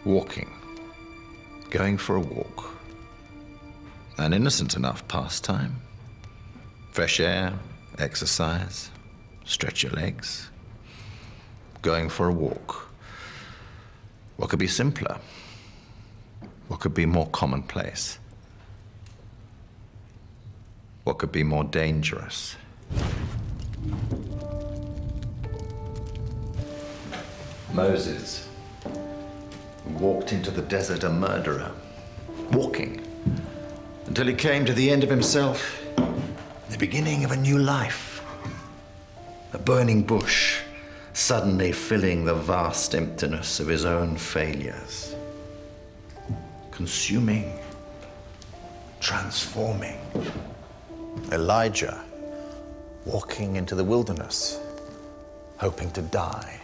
Walking. Going for a walk. An innocent enough pastime. Fresh air, exercise, stretch your legs. Going for a walk. What could be simpler? What could be more commonplace? What could be more dangerous? Moses walked into the desert a murderer, walking until he came to the end of himself, the beginning of a new life. A burning bush suddenly filling the vast emptiness of his own failures. Consuming, transforming. Elijah walking into the wilderness, hoping to die.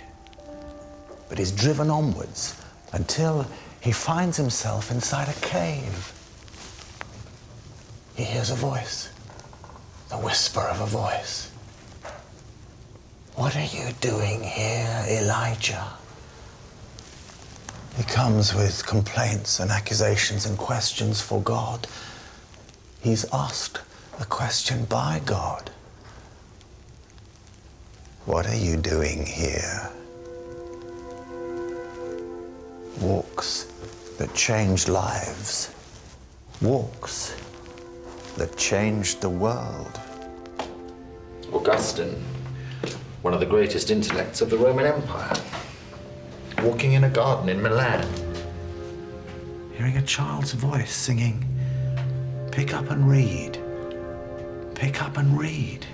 But he's driven onwards until he finds himself inside a cave. He hears a voice, the whisper of a voice. What are you doing here, Elijah? He comes with complaints and accusations and questions for God. He's asked a question by God. What are you doing here? Walks that changed lives. Walks that changed the world. Augustine, one of the greatest intellects of the Roman Empire, walking in a garden in Milan, hearing a child's voice singing, "Pick up and read, pick up and read."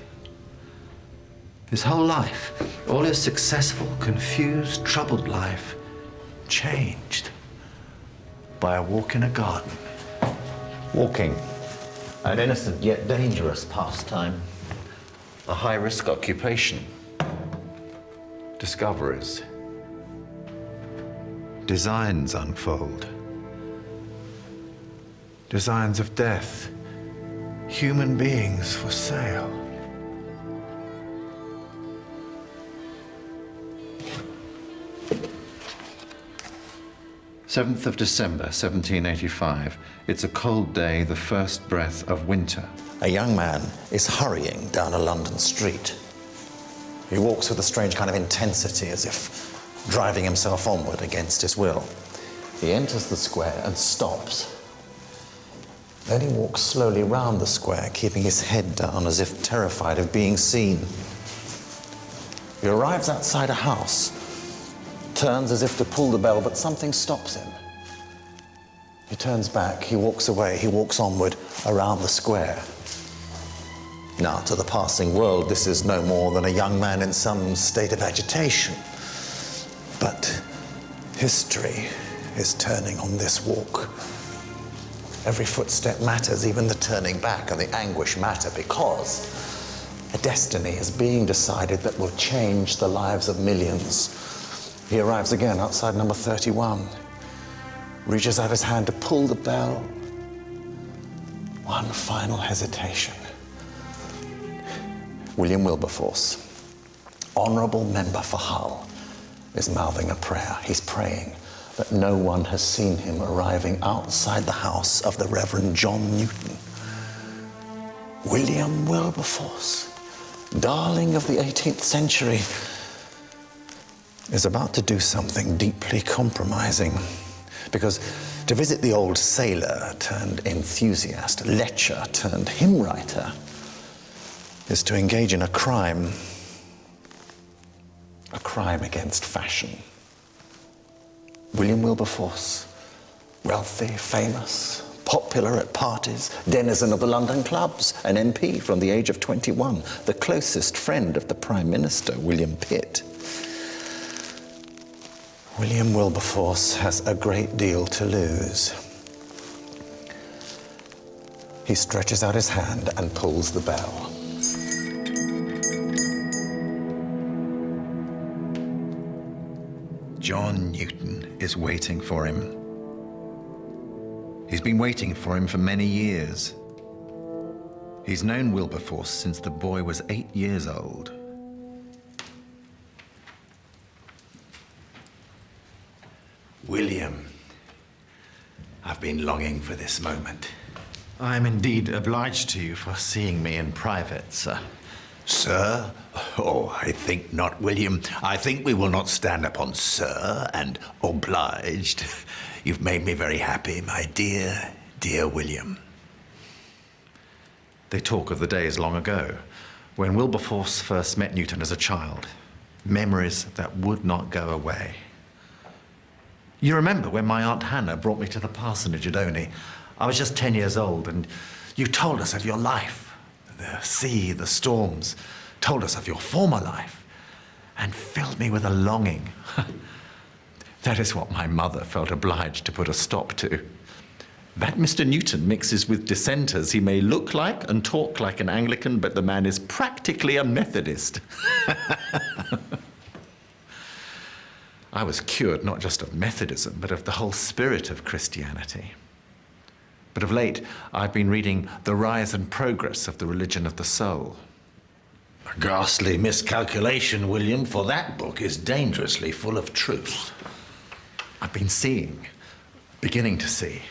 His whole life, all his successful, confused, troubled life, changed by a walk in a garden. Walking, an innocent yet dangerous pastime, a high-risk occupation. Discoveries. Designs unfold. Designs of death. Human beings for sale. "7th of December, 1785. It's a cold day, the first breath of winter." A young man is hurrying down a London street. He walks with a strange kind of intensity, as if driving himself onward against his will. He enters the square and stops. Then he walks slowly round the square, keeping his head down as if terrified of being seen. He arrives outside a house, turns as if to pull the bell, but something stops him. He turns back, he walks away, he walks onward around the square. Now, to the passing world, this is no more than a young man in some state of agitation. But history is turning on this walk. Every footstep matters, even the turning back and the anguish matter, because a destiny is being decided that will change the lives of millions. He arrives again outside number 31, reaches out his hand to pull the bell. One final hesitation. William Wilberforce, honourable member for Hull, is mouthing a prayer. He's praying that no one has seen him arriving outside the house of the Reverend John Newton. William Wilberforce, darling of the 18th century, is about to do something deeply compromising. Because to visit the old sailor turned enthusiast, lecher turned hymn writer, is to engage in a crime against fashion. William Wilberforce, wealthy, famous, popular at parties, denizen of the London clubs, an MP from the age of 21, the closest friend of the Prime Minister, William Pitt. William Wilberforce has a great deal to lose. He stretches out his hand and pulls the bell. John Newton is waiting for him. He's been waiting for him for many years. He's known Wilberforce since the boy was 8 years old. William, I've been longing for this moment. I am indeed obliged to you for seeing me in private, sir. Sir? Oh, I think not, William. I think we will not stand upon sir and obliged. You've made me very happy, my dear, dear William. They talk of the days long ago, when Wilberforce first met Newton as a child. Memories that would not go away. You remember when my Aunt Hannah brought me to the parsonage at Oney? I was just 10 years old, and you told us of your life. The sea, the storms, told us of your former life, and filled me with a longing. That is what my mother felt obliged to put a stop to. That Mr. Newton mixes with dissenters. He may look like and talk like an Anglican, but the man is practically a Methodist. I was cured not just of Methodism, but of the whole spirit of Christianity. But of late, I've been reading The Rise and Progress of the Religion of the Soul. A ghastly miscalculation, William, for that book is dangerously full of truth. I've been seeing, beginning to see,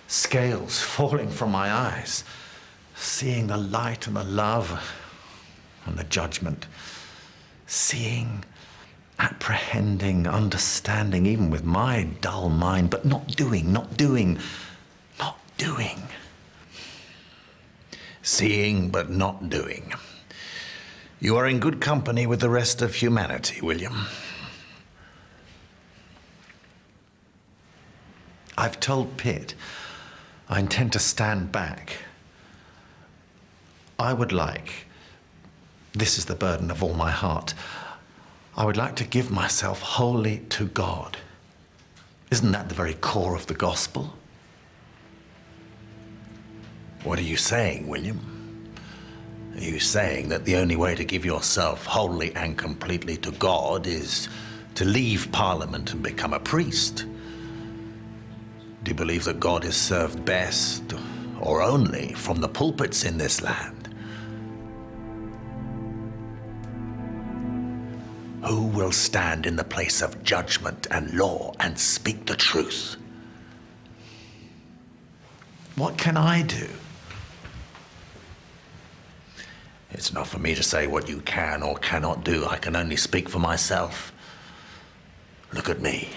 scales falling from my eyes, seeing the light and the love and the judgment, seeing, apprehending, understanding, even with my dull mind, but not doing. Seeing, but not doing. You are in good company with the rest of humanity, William. I've told Pitt I intend to stand back. I would like, this is the burden of all my heart, I would like to give myself wholly to God. Isn't that the very core of the gospel? What are you saying, William? Are you saying that the only way to give yourself wholly and completely to God is to leave Parliament and become a priest? Do you believe that God is served best, or only, from the pulpits in this land? Who will stand in the place of judgment and law and speak the truth? What can I do? It's not for me to say what you can or cannot do. I can only speak for myself. Look at me.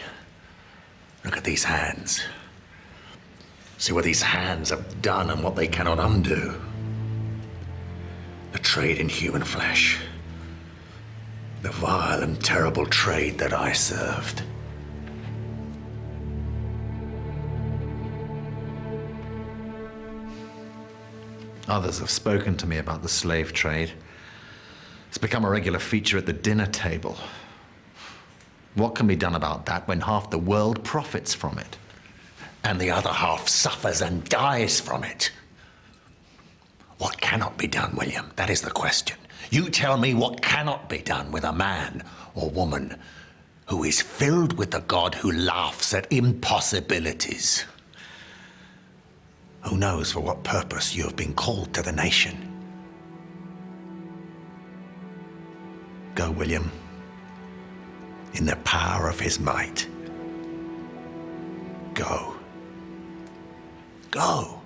Look at these hands. See what these hands have done and what they cannot undo. The trade in human flesh. The vile and terrible trade that I served. Others have spoken to me about the slave trade. It's become a regular feature at the dinner table. What can be done about that when half the world profits from it? And the other half suffers and dies from it. What cannot be done, William? That is the question. You tell me what cannot be done with a man or woman who is filled with the God who laughs at impossibilities. Who knows for what purpose you have been called to the nation? Go, William, in the power of his might. Go. Go.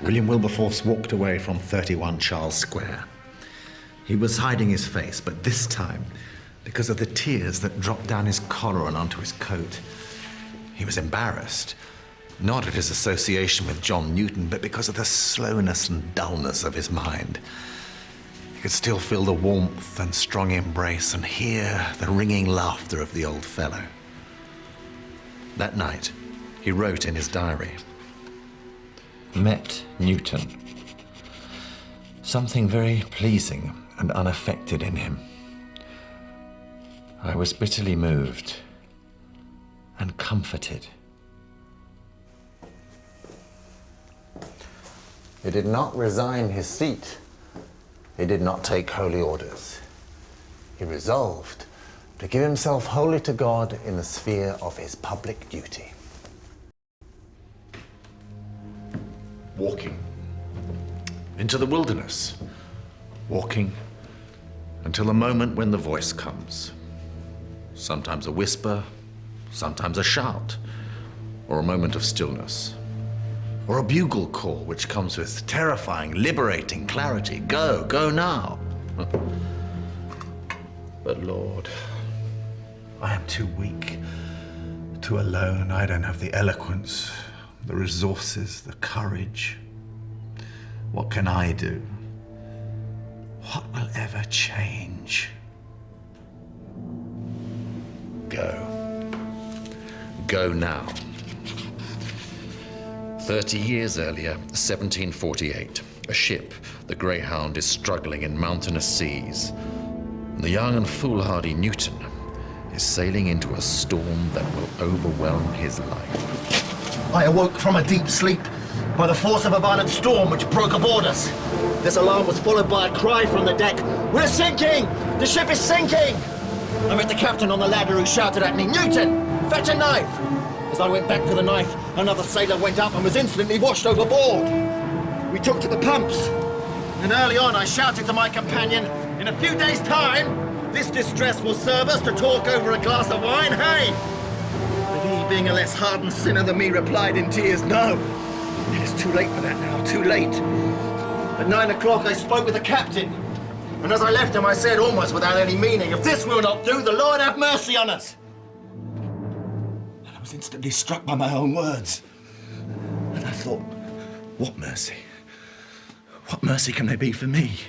William Wilberforce walked away from 31 Charles Square. He was hiding his face, but this time, because of the tears that dropped down his collar and onto his coat, he was embarrassed. Not at his association with John Newton, but because of the slowness and dullness of his mind. He could still feel the warmth and strong embrace and hear the ringing laughter of the old fellow. That night, he wrote in his diary, "Met Newton. Something very pleasing and unaffected in him. I was bitterly moved and comforted." He did not resign his seat. He did not take holy orders. He resolved to give himself wholly to God in the sphere of his public duty. Walking into the wilderness, walking until the moment when the voice comes. Sometimes a whisper, sometimes a shout, or a moment of stillness, or a bugle call which comes with terrifying, liberating clarity. Go, go now. But Lord, I am too weak, too alone. I don't have the eloquence, the resources, the courage. What can I do? What will ever change? Go. Go now. 30 years earlier, 1748, a ship, the Greyhound, is struggling in mountainous seas. And the young and foolhardy Newton is sailing into a storm that will overwhelm his life. I awoke from a deep sleep by the force of a violent storm which broke aboard us. This alarm was followed by a cry from the deck. "We're sinking! The ship is sinking!" I met the captain on the ladder who shouted at me, "Newton, fetch a knife!" As I went back for the knife, another sailor went up and was instantly washed overboard. We took to the pumps, and early on I shouted to my companion, "In a few days' time, this distress will serve us to talk over a glass of wine, hey?" But he, being a less hardened sinner than me, replied in tears, "No, it is too late for that now, too late." At 9 o'clock I spoke with the captain, and as I left him I said, almost without any meaning, "If this will not do, the Lord have mercy on us." And I was instantly struck by my own words. And I thought, what mercy? What mercy can there be for me?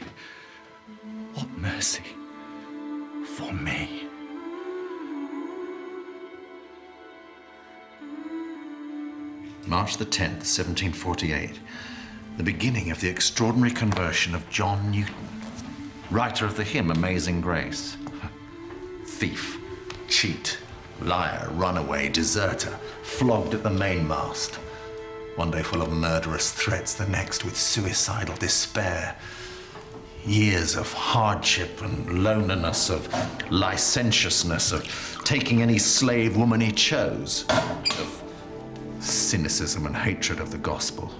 What mercy for me? March the 10th, 1748, the beginning of the extraordinary conversion of John Newton, writer of the hymn Amazing Grace. Thief, cheat, liar, runaway, deserter, flogged at the mainmast. One day full of murderous threats, the next with suicidal despair. Years of hardship and loneliness, of licentiousness, of taking any slave woman he chose, of cynicism and hatred of the gospel.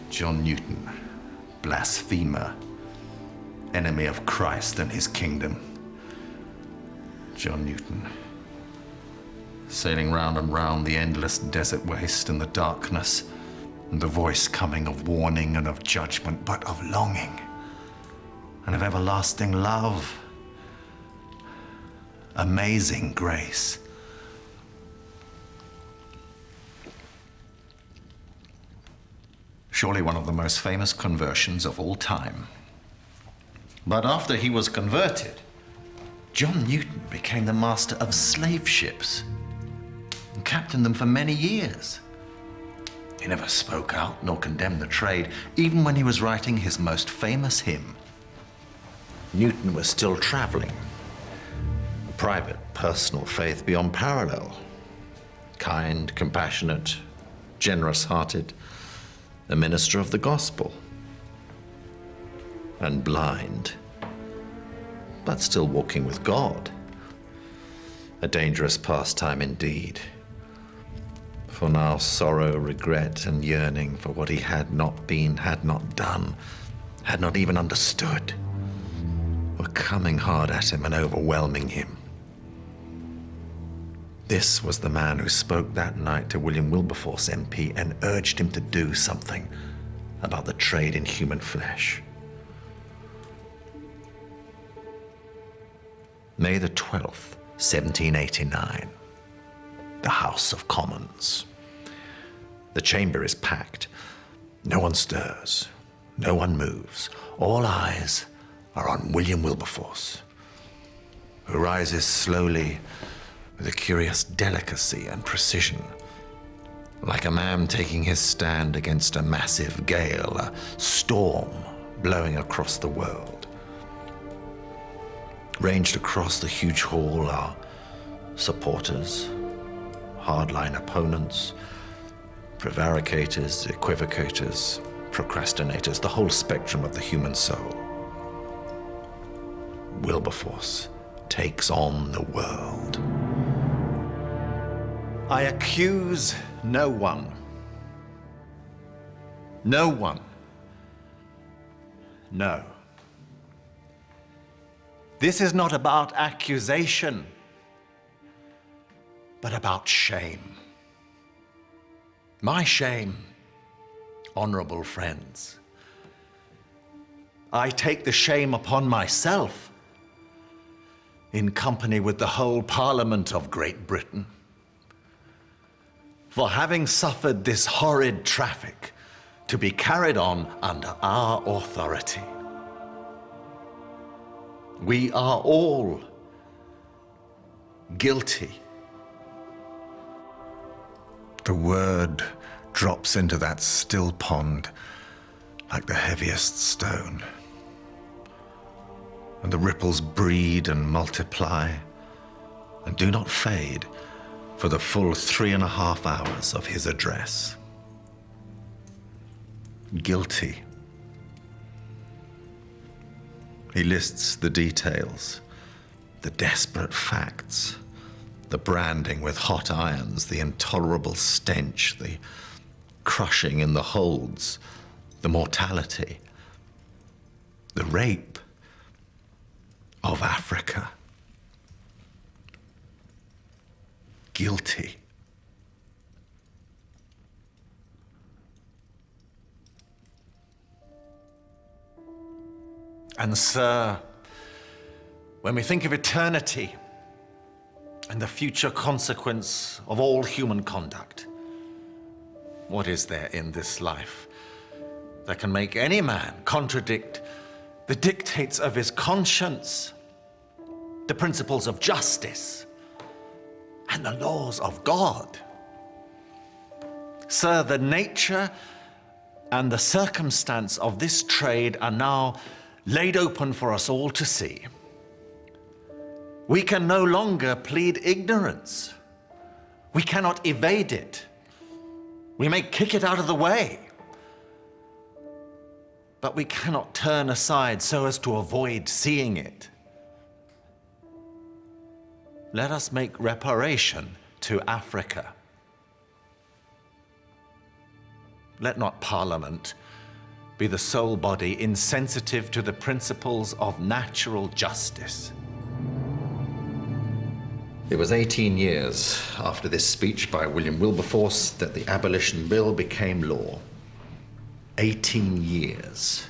John Newton, blasphemer, enemy of Christ and his kingdom. John Newton, sailing round and round the endless desert waste in the darkness, and the voice coming of warning and of judgment, but of longing and of everlasting love. Amazing grace. Surely one of the most famous conversions of all time. But after he was converted, John Newton became the master of slave ships and captained them for many years. He never spoke out nor condemned the trade, even when he was writing his most famous hymn. Newton was still traveling. A private, personal faith beyond parallel. Kind, compassionate, generous-hearted, a minister of the gospel. And blind, but still walking with God. A dangerous pastime indeed. For now sorrow, regret, and yearning for what he had not been, had not done, had not even understood, were coming hard at him and overwhelming him. This was the man who spoke that night to William Wilberforce MP and urged him to do something about the trade in human flesh. May the 12th, 1789, the House of Commons. The chamber is packed. No one stirs. No one moves. All eyes are on William Wilberforce, who rises slowly with a curious delicacy and precision, like a man taking his stand against a massive gale, a storm blowing across the world. Ranged across the huge hall are supporters, hardline opponents, prevaricators, equivocators, procrastinators, the whole spectrum of the human soul. Wilberforce takes on the world. I accuse no one. No one. No. This is not about accusation, but about shame. My shame, honorable friends. I take the shame upon myself in company with the whole Parliament of Great Britain for having suffered this horrid traffic to be carried on under our authority. We are all guilty. The word drops into that still pond like the heaviest stone. And the ripples breed and multiply and do not fade for the full 3.5 hours of his address. Guilty. He lists the details, the desperate facts, the branding with hot irons, the intolerable stench, the crushing in the holds, the mortality, the rape of Africa. Guilty. And sir, when we think of eternity and the future consequence of all human conduct, what is there in this life that can make any man contradict the dictates of his conscience, the principles of justice, and the laws of God? Sir, the nature and the circumstance of this trade are now laid open for us all to see. We can no longer plead ignorance. We cannot evade it. We may kick it out of the way, but we cannot turn aside so as to avoid seeing it. Let us make reparation to Africa. Let not Parliament be the sole body insensitive to the principles of natural justice. It was 18 years after this speech by William Wilberforce that the Abolition Bill became law. 18 years.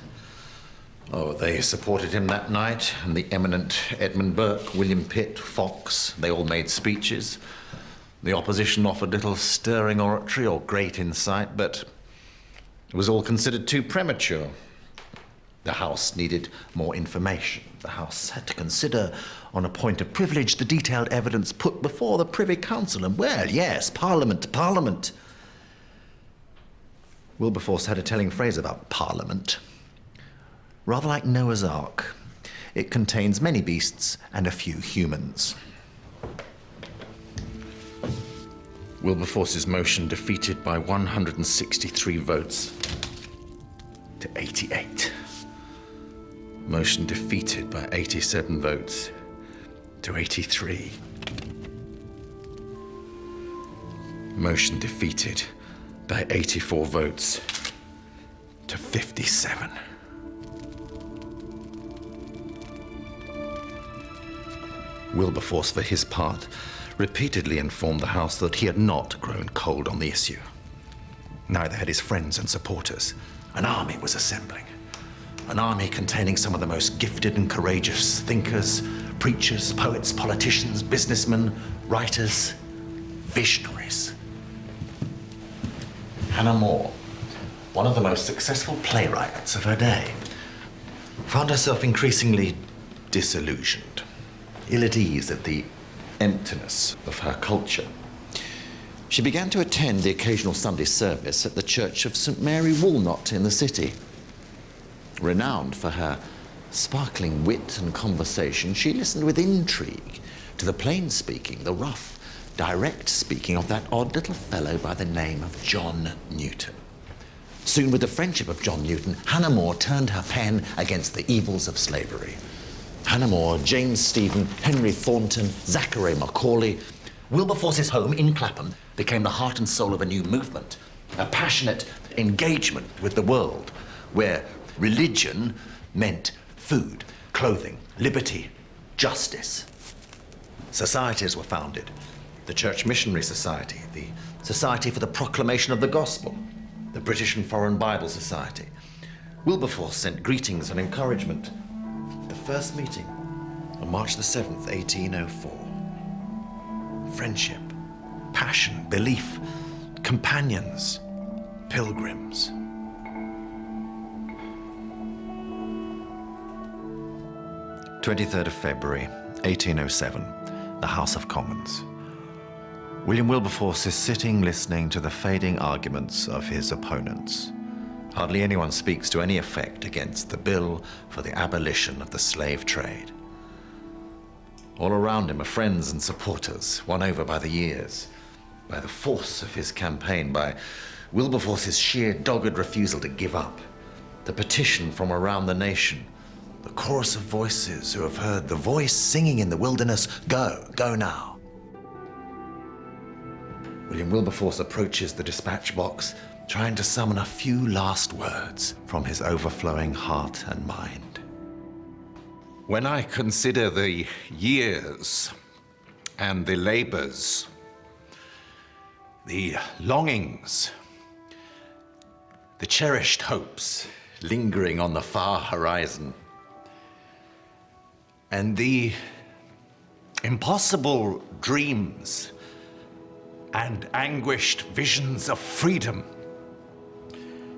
Oh, they supported him that night, and the eminent Edmund Burke, William Pitt, Fox, they all made speeches. The opposition offered little stirring oratory or great insight, but it was all considered too premature. The House needed more information. The House had to consider, on a point of privilege, the detailed evidence put before the Privy Council. And, well, yes, Parliament. Wilberforce had a telling phrase about Parliament. Rather like Noah's Ark, it contains many beasts and a few humans. Wilberforce's motion defeated by 163 votes to 88. Motion defeated by 87 votes to 83. Motion defeated by 84 votes to 57. Wilberforce, for his part, repeatedly informed the House that he had not grown cold on the issue. Neither had his friends and supporters. An army was assembling. An army containing some of the most gifted and courageous thinkers, preachers, poets, politicians, businessmen, writers, visionaries. Hannah More, one of the most successful playwrights of her day, found herself increasingly disillusioned, ill at ease at the emptiness of her culture. She began to attend the occasional Sunday service at the Church of St. Mary Walnut in the city. Renowned for her sparkling wit and conversation, she listened with intrigue to the plain speaking, the rough, direct speaking of that odd little fellow by the name of John Newton. Soon, with the friendship of John Newton, Hannah More turned her pen against the evils of slavery. Hannah More, James Stephen, Henry Thornton, Zachary Macaulay. Wilberforce's home in Clapham became the heart and soul of a new movement, a passionate engagement with the world, where religion meant food, clothing, liberty, justice. Societies were founded. The Church Missionary Society, the Society for the Proclamation of the Gospel, the British and Foreign Bible Society. Wilberforce sent greetings and encouragement. The first meeting on March the 7th, 1804. Friendship, passion, belief, companions, pilgrims. 23rd of February, 1807, the House of Commons. William Wilberforce is sitting listening to the fading arguments of his opponents. Hardly anyone speaks to any effect against the bill for the abolition of the slave trade. All around him are friends and supporters, won over by the years, by the force of his campaign, by Wilberforce's sheer dogged refusal to give up, the petition from around the nation, the chorus of voices who have heard the voice singing in the wilderness, "Go, go now." William Wilberforce approaches the dispatch box, trying to summon a few last words from his overflowing heart and mind. When I consider the years and the labors, the longings, the cherished hopes lingering on the far horizon, and the impossible dreams and anguished visions of freedom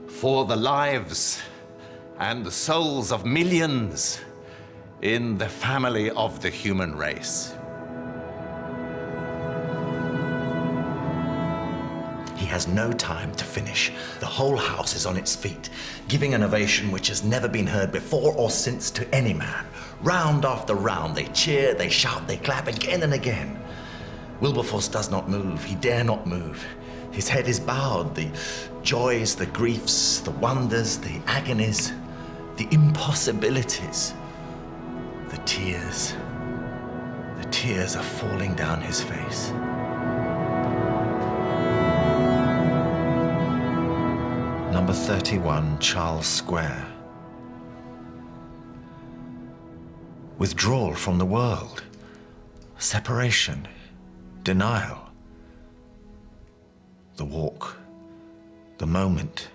for the lives and the souls of millions in the family of the human race. He has no time to finish. The whole house is on its feet, giving an ovation which has never been heard before or since to any man. Round after round, they cheer, they shout, they clap again and again. Wilberforce does not move. He dare not move. His head is bowed. The joys, the griefs, the wonders, the agonies, the impossibilities, the tears are falling down his face. Number 31, Charles Square. Withdrawal from the world, separation, denial. The walk, the moment,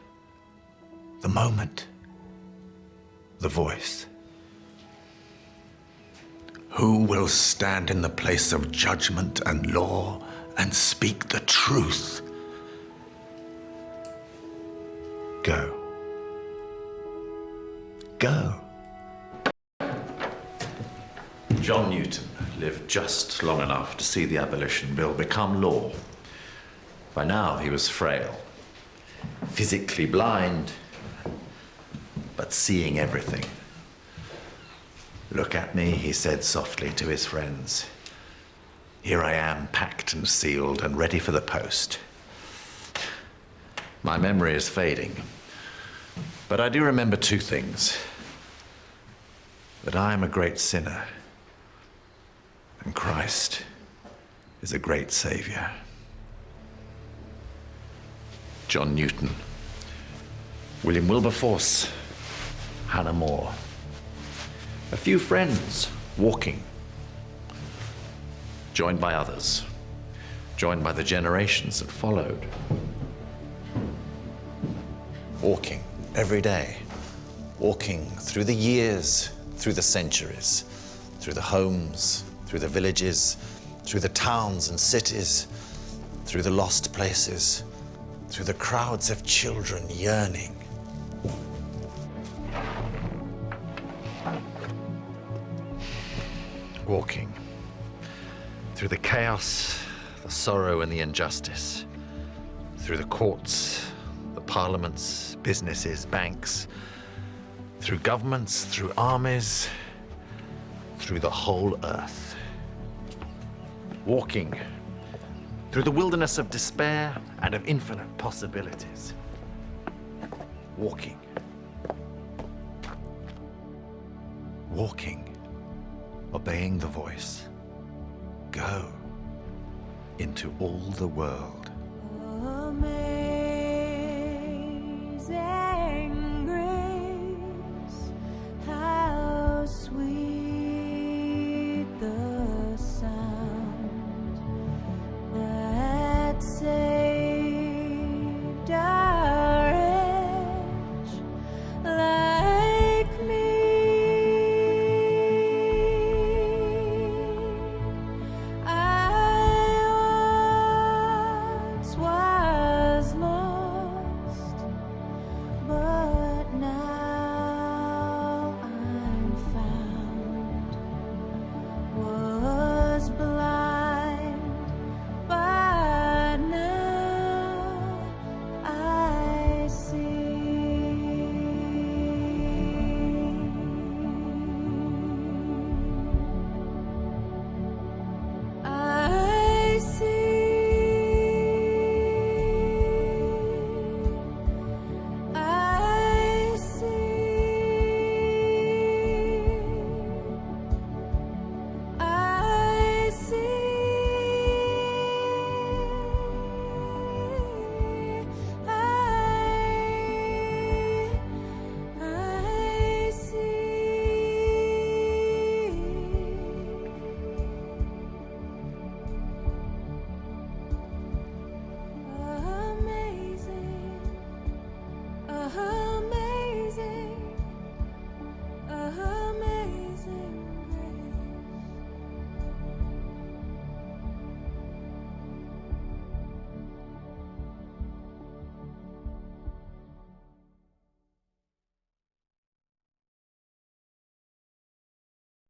the voice. Who will stand in the place of judgment and law and speak the truth? Go. Go. John Newton lived just long enough to see the Abolition Bill become law. By now he was frail, physically blind, but seeing everything. "Look at me," he said softly to his friends. "Here I am, packed and sealed and ready for the post." My memory is fading, but I do remember two things: that I am a great sinner, and Christ is a great Savior. John Newton, William Wilberforce, Hannah More. A few friends walking, joined by others, joined by the generations that followed. Walking every day, walking through the years, through the centuries, through the homes, through the villages, through the towns and cities, through the lost places, through the crowds of children yearning. Walking through the chaos, the sorrow and the injustice, through the courts, the parliaments, businesses, banks, through governments, through armies, through the whole earth. Walking through the wilderness of despair and of infinite possibilities. Walking. Walking, obeying the voice. Go into all the world.